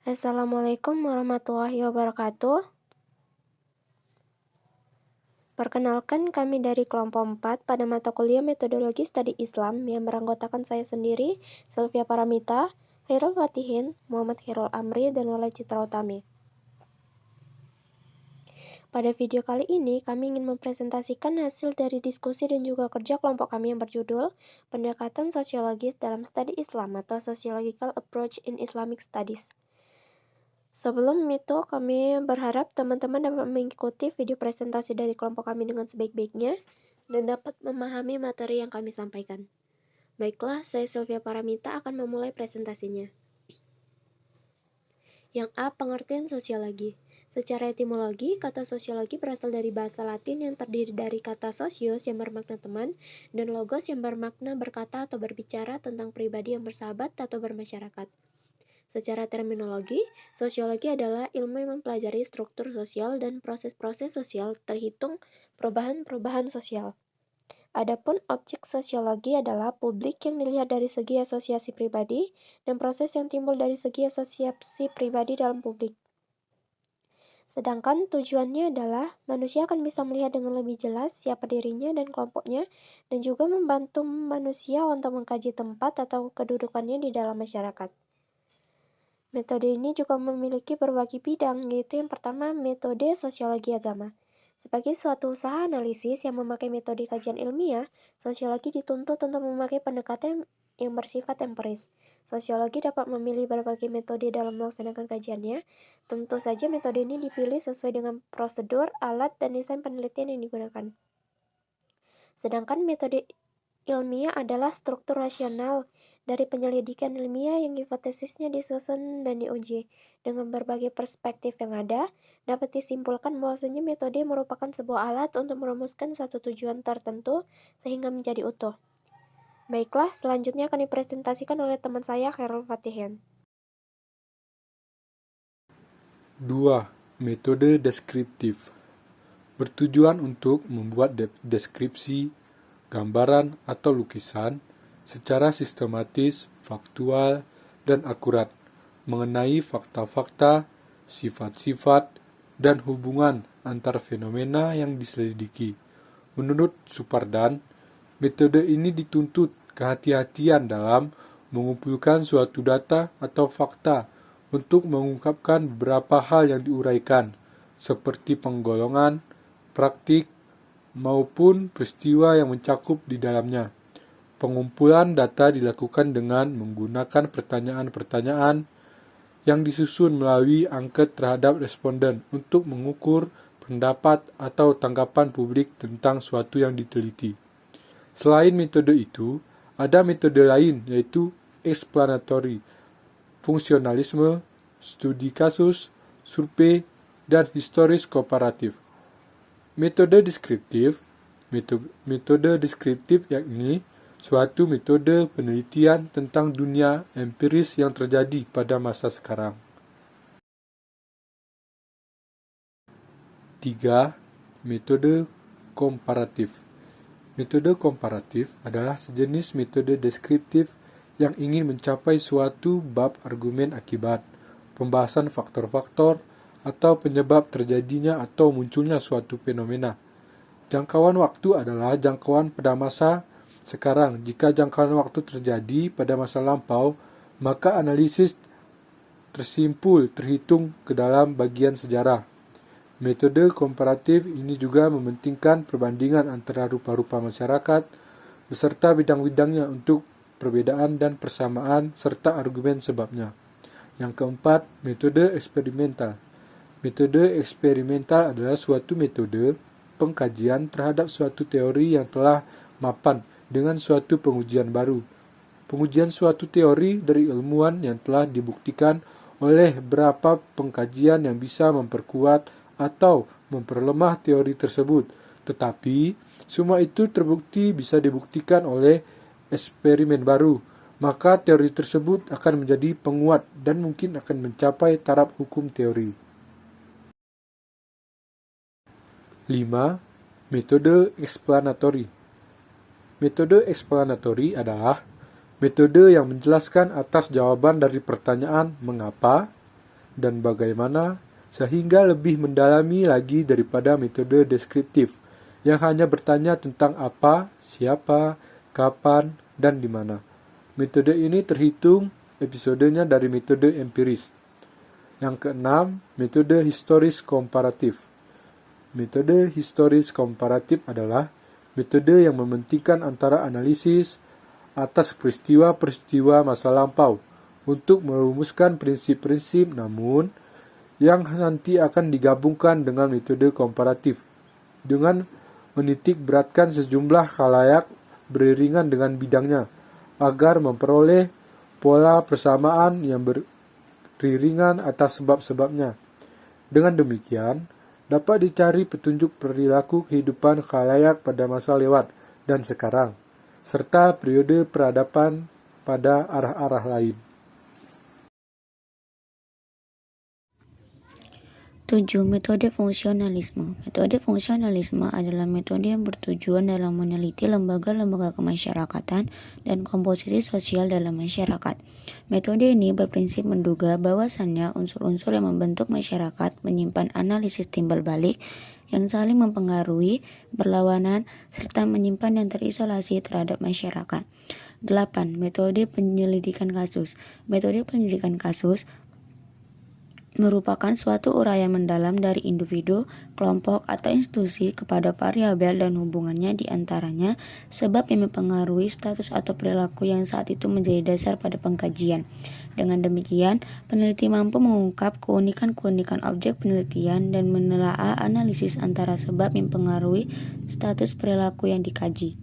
Assalamualaikum warahmatullahi wabarakatuh. Perkenalkan, kami dari kelompok 4 pada mata kuliah Metodologi Studi Islam yang beranggotakan saya sendiri, Sylvia Paramita, Khairul Fatihin, Muhammad Khairul Amri, dan Lola Citra Utami. Pada video kali ini, kami ingin mempresentasikan hasil dari diskusi dan juga kerja kelompok kami yang berjudul Pendekatan Sosiologis dalam Studi Islam atau Sociological Approach in Islamic Studies. Sebelum itu, kami berharap teman-teman dapat mengikuti video presentasi dari kelompok kami dengan sebaik-baiknya dan dapat memahami materi yang kami sampaikan. Baiklah, saya Sylvia Paramita akan memulai presentasinya. Yang A. Pengertian sosiologi. Secara etimologi, kata sosiologi berasal dari bahasa Latin yang terdiri dari kata sosios yang bermakna teman dan logos yang bermakna berkata atau berbicara tentang pribadi yang bersahabat atau bermasyarakat. Secara terminologi, sosiologi adalah ilmu yang mempelajari struktur sosial dan proses-proses sosial terhitung perubahan-perubahan sosial. Adapun objek sosiologi adalah publik yang dilihat dari segi asosiasi pribadi dan proses yang timbul dari segi asosiasi pribadi dalam publik. Sedangkan tujuannya adalah manusia akan bisa melihat dengan lebih jelas siapa dirinya dan kelompoknya dan juga membantu manusia untuk mengkaji tempat atau kedudukannya di dalam masyarakat. Metode ini juga memiliki berbagai bidang, yaitu yang pertama, metode sosiologi agama. Sebagai suatu usaha analisis yang memakai metode kajian ilmiah, sosiologi dituntut untuk memakai pendekatan yang bersifat empiris. Sosiologi dapat memilih berbagai metode dalam melaksanakan kajiannya. Tentu saja metode ini dipilih sesuai dengan prosedur, alat, dan desain penelitian yang digunakan. Sedangkan metode ilmiah adalah struktur rasional dari penyelidikan ilmiah yang hipotesisnya disusun dan diuji. Dengan berbagai perspektif yang ada, dapat disimpulkan bahwasanya metode merupakan sebuah alat untuk merumuskan suatu tujuan tertentu sehingga menjadi utuh. Baiklah, selanjutnya akan dipresentasikan oleh teman saya, Khairul Fatihin. 2. Metode deskriptif. Bertujuan untuk membuat deskripsi, gambaran atau lukisan secara sistematis, faktual, dan akurat mengenai fakta-fakta, sifat-sifat, dan hubungan antar fenomena yang diselidiki. Menurut Supardan, metode ini dituntut kehati-hatian dalam mengumpulkan suatu data atau fakta untuk mengungkapkan beberapa hal yang diuraikan, seperti penggolongan, praktik, maupun peristiwa yang mencakup di dalamnya. Pengumpulan data dilakukan dengan menggunakan pertanyaan-pertanyaan yang disusun melalui angket terhadap responden untuk mengukur pendapat atau tanggapan publik tentang suatu yang diteliti. Selain metode itu, ada metode lain yaitu explanatory, fungsionalisme, studi kasus, survei, dan historis komparatif. Metode deskriptif yakni suatu metode penelitian tentang dunia empiris yang terjadi pada masa sekarang. 3. Metode komparatif. Metode komparatif adalah sejenis metode deskriptif yang ingin mencapai suatu bab argumen akibat, pembahasan faktor-faktor, atau penyebab terjadinya atau munculnya suatu fenomena. Jangkauan waktu adalah jangkauan pada masa sekarang. Jika jangkauan waktu terjadi pada masa lampau, maka analisis tersimpul terhitung ke dalam bagian sejarah. Metode komparatif ini juga mementingkan perbandingan antara rupa-rupa masyarakat beserta bidang-bidangnya untuk perbedaan dan persamaan serta argumen sebabnya. Yang keempat, metode eksperimental. Metode eksperimental adalah suatu metode pengkajian terhadap suatu teori yang telah mapan dengan suatu pengujian baru. Pengujian suatu teori dari ilmuwan yang telah dibuktikan oleh beberapa pengkajian yang bisa memperkuat atau memperlemah teori tersebut. Tetapi, semua itu terbukti bisa dibuktikan oleh eksperimen baru. Maka teori tersebut akan menjadi penguat dan mungkin akan mencapai taraf hukum teori. 5. Metode explanatory. Metode explanatory adalah metode yang menjelaskan atas jawaban dari pertanyaan mengapa, dan bagaimana, sehingga lebih mendalami lagi daripada metode deskriptif, yang hanya bertanya tentang apa, siapa, kapan, dan di mana. Metode ini terhitung episodenya dari metode empiris. Yang keenam, metode historis komparatif. Metode historis komparatif adalah metode yang mementingkan antara analisis atas peristiwa-peristiwa masa lampau untuk merumuskan prinsip-prinsip, namun yang nanti akan digabungkan dengan metode komparatif dengan menitik beratkan sejumlah khalayak beriringan dengan bidangnya agar memperoleh pola persamaan yang beriringan atas sebab-sebabnya. Dengan demikian, dapat dicari petunjuk perilaku kehidupan khalayak pada masa lewat dan sekarang, serta periode peradaban pada arah-arah lain. 7. Metode fungsionalisme. Metode fungsionalisme adalah metode yang bertujuan dalam meneliti lembaga-lembaga kemasyarakatan dan komposisi sosial dalam masyarakat. Metode ini berprinsip menduga bahwasannya unsur-unsur yang membentuk masyarakat menyimpan analisis timbal balik yang saling mempengaruhi, berlawanan, serta menyimpan dan terisolasi terhadap masyarakat. 8. Metode penyelidikan kasus. Metode penyelidikan kasus merupakan suatu uraian mendalam dari individu, kelompok, atau institusi kepada variabel dan hubungannya di antaranya, sebab yang mempengaruhi status atau perilaku yang saat itu menjadi dasar pada pengkajian. Dengan demikian, peneliti mampu mengungkap keunikan-keunikan objek penelitian dan menelaah analisis antara sebab yang mempengaruhi status perilaku yang dikaji.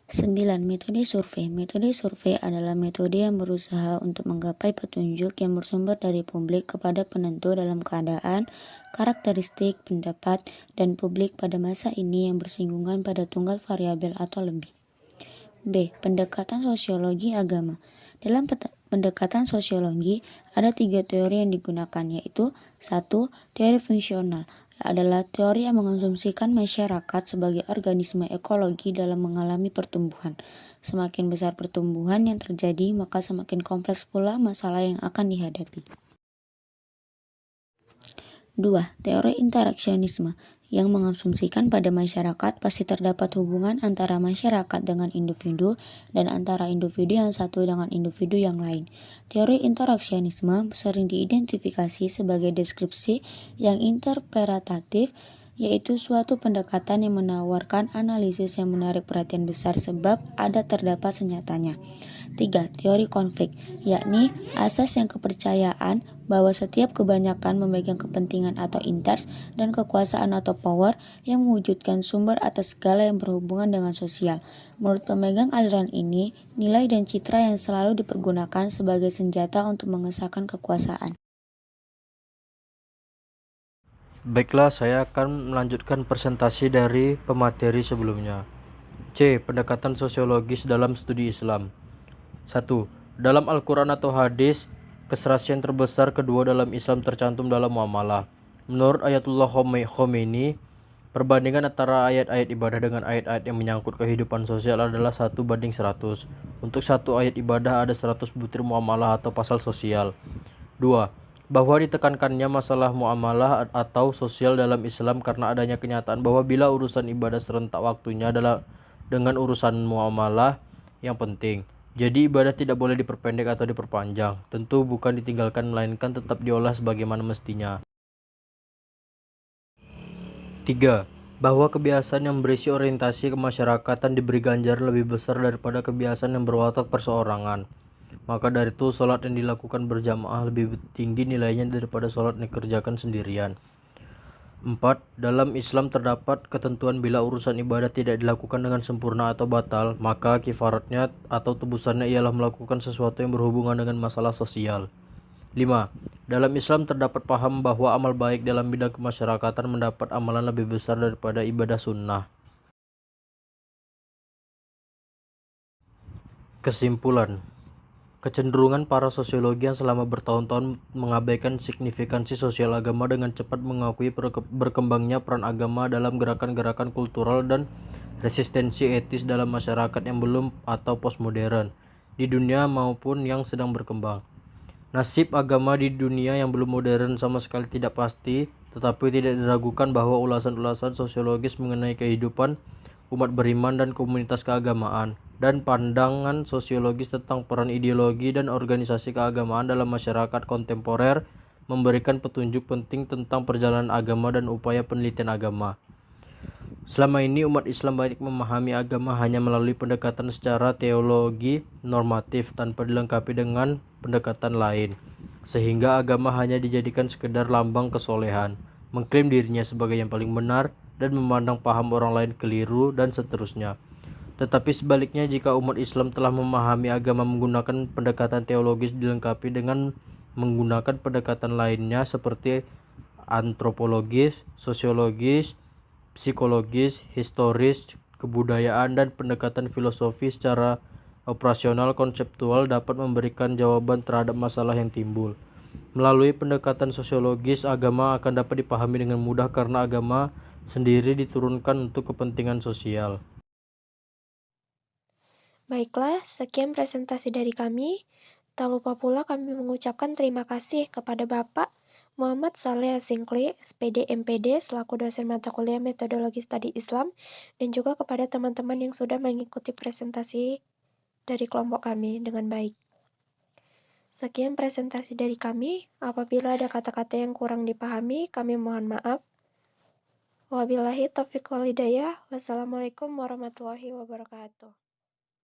9. Metode survei. Metode survei adalah metode yang berusaha untuk menggapai petunjuk yang bersumber dari publik kepada penentu dalam keadaan, karakteristik, pendapat, dan publik pada masa ini yang bersinggungan pada tunggal variabel atau lebih. B. Pendekatan sosiologi agama. Dalam pendekatan sosiologi, ada 3 teori yang digunakan, yaitu 1. Teori fungsional adalah teori yang mengasumsikan masyarakat sebagai organisme ekologi dalam mengalami pertumbuhan. Semakin besar pertumbuhan yang terjadi, maka semakin kompleks pula masalah yang akan dihadapi. 2. Teori interaksionisme yang mengasumsikan pada masyarakat pasti terdapat hubungan antara masyarakat dengan individu dan antara individu yang satu dengan individu yang lain. Teori interaksionisme sering diidentifikasi sebagai deskripsi yang interpretatif, yaitu suatu pendekatan yang menawarkan analisis yang menarik perhatian besar sebab ada terdapat senyatanya. 3. Teori konflik, yakni asas yang kepercayaan bahwa setiap kebanyakan memegang kepentingan atau interest dan kekuasaan atau power yang mewujudkan sumber atas segala yang berhubungan dengan sosial. Menurut pemegang aliran ini, nilai dan citra yang selalu dipergunakan sebagai senjata untuk mengesahkan kekuasaan. Baiklah, saya akan melanjutkan presentasi dari pemateri sebelumnya. C. Pendekatan sosiologis dalam studi Islam. 1. Dalam Al-Quran atau hadis, keserasian terbesar kedua dalam Islam tercantum dalam muamalah. Menurut Ayatullah Khomeini, perbandingan antara ayat-ayat ibadah dengan ayat-ayat yang menyangkut kehidupan sosial adalah 1:100. Untuk satu ayat ibadah ada 100 butir muamalah atau pasal sosial. 2. Bahwa ditekankannya masalah muamalah atau sosial dalam Islam karena adanya kenyataan bahwa bila urusan ibadah serentak waktunya adalah dengan urusan muamalah yang penting. Jadi ibadah tidak boleh diperpendek atau diperpanjang. Tentu bukan ditinggalkan melainkan tetap diolah sebagaimana mestinya. 3. Bahwa kebiasaan yang berisi orientasi kemasyarakatan diberi ganjaran lebih besar daripada kebiasaan yang berwatak perseorangan. Maka dari itu sholat yang dilakukan berjamaah lebih tinggi nilainya daripada sholat yang dikerjakan sendirian. 4. Dalam Islam terdapat ketentuan bila urusan ibadah tidak dilakukan dengan sempurna atau batal, maka kifaratnya atau tebusannya ialah melakukan sesuatu yang berhubungan dengan masalah sosial. 5. Dalam Islam terdapat paham bahwa amal baik dalam bidang kemasyarakatan mendapat amalan lebih besar daripada ibadah sunnah. Kesimpulan. Kecenderungan para sosiologi yang selama bertahun-tahun mengabaikan signifikansi sosial agama dengan cepat mengakui berkembangnya peran agama dalam gerakan-gerakan kultural dan resistensi etis dalam masyarakat yang belum atau postmodern di dunia maupun yang sedang berkembang. Nasib agama di dunia yang belum modern sama sekali tidak pasti, tetapi tidak diragukan bahwa ulasan-ulasan sosiologis mengenai kehidupan umat beriman dan komunitas keagamaan, dan pandangan sosiologis tentang peran ideologi dan organisasi keagamaan dalam masyarakat kontemporer memberikan petunjuk penting tentang perjalanan agama dan upaya penelitian agama. Selama ini umat Islam banyak memahami agama hanya melalui pendekatan secara teologi normatif tanpa dilengkapi dengan pendekatan lain, sehingga agama hanya dijadikan sekedar lambang kesolehan, mengklaim dirinya sebagai yang paling benar, dan memandang paham orang lain keliru, dan seterusnya. Tetapi sebaliknya, jika umat Islam telah memahami agama menggunakan pendekatan teologis dilengkapi dengan menggunakan pendekatan lainnya seperti antropologis, sosiologis, psikologis, historis, kebudayaan, dan pendekatan filosofi secara operasional konseptual dapat memberikan jawaban terhadap masalah yang timbul. Melalui pendekatan sosiologis, agama akan dapat dipahami dengan mudah karena agama sendiri diturunkan untuk kepentingan sosial. Baiklah, sekian presentasi dari kami. Tak lupa pula kami mengucapkan terima kasih kepada Bapak Muhammad Saleh Singkli, SPD MPD, selaku dosen mata kuliah Metodologi Studi Islam, dan juga kepada teman-teman yang sudah mengikuti presentasi dari kelompok kami dengan baik. Sekian presentasi dari kami. Apabila ada kata-kata yang kurang dipahami, kami mohon maaf. Wabillahi taufiq wal hidayah. Wassalamualaikum warahmatullahi wabarakatuh.